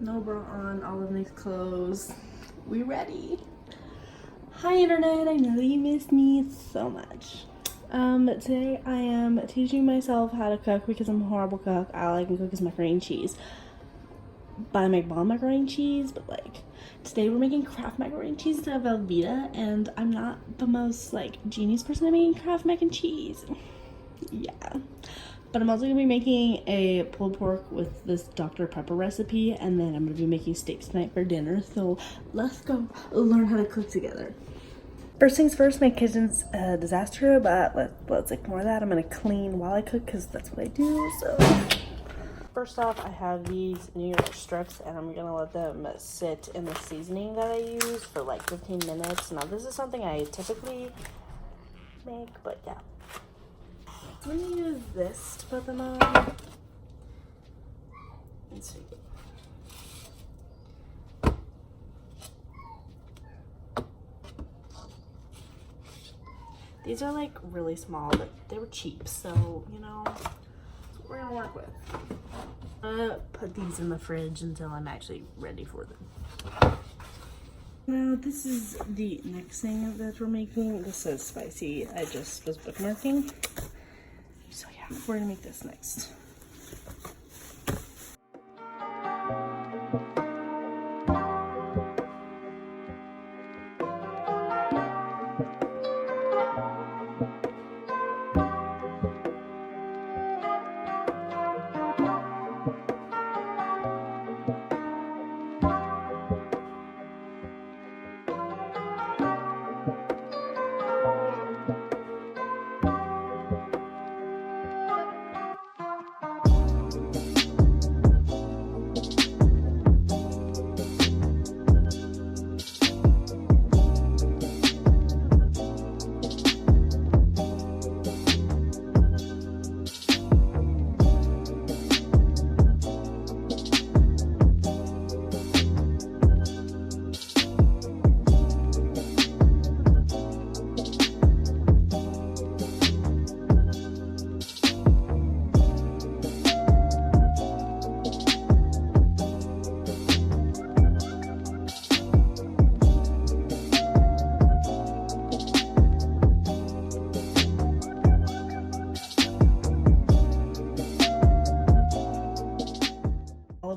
No bra on, all of these clothes. We ready. Hi internet, I know you missed me so much. Today I am teaching myself how to cook because I'm a horrible cook. All I can cook is macaroni and cheese. But I make bomb macaroni and cheese, but like, today we're making Kraft macaroni and cheese instead of Velveeta, and I'm not the most like genius person at making Kraft mac and cheese. Yeah. But I'm also going to be making a pulled pork with this Dr. Pepper recipe, and then I'm going to be making steaks tonight for dinner. So let's go learn how to cook together. First things first, my kitchen's a disaster, but let's ignore that. I'm going to clean while I cook because that's what I do. So first off, I have these New York strips, and I'm going to let them sit in the seasoning that I use for like 15 minutes. Now this is something I typically make, but yeah. I'm gonna use this to put them on. Let's see. These are like really small, but they were cheap, so you know, that's what we're gonna work with. I'm gonna put these in the fridge until I'm actually ready for them. Now this is the next thing that we're making. This is spicy. I just was bookmarking. So yeah, we're gonna make this next.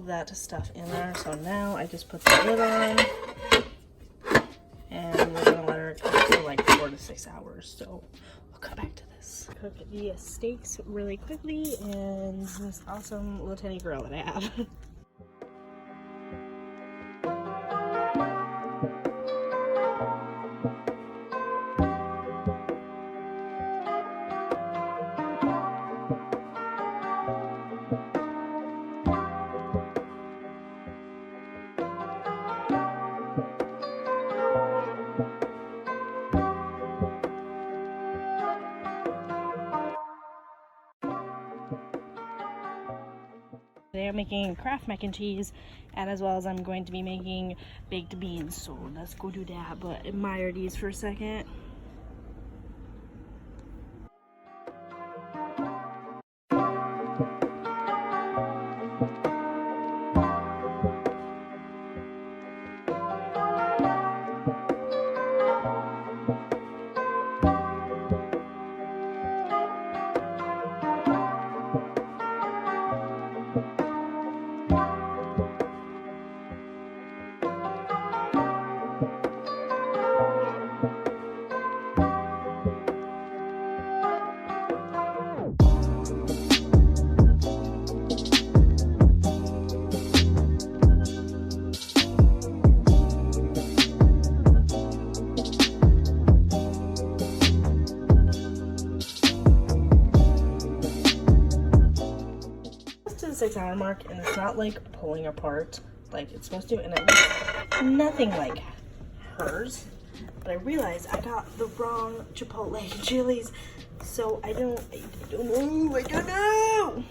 That stuff in there, so now I just put the lid on and we're gonna let her cook for like 4 to 6 hours. So we'll come back to this. Cook the steaks really quickly in this awesome little tiny grill that I have. Today I'm making Kraft mac and cheese, and as well as I'm going to be making baked beans, so let's go do that. But admire these for a second. To the 6 hour mark, and it's not like pulling apart like it's supposed to, and it looks nothing like hers. But I realized I got the wrong chipotle chilies, so I don't know.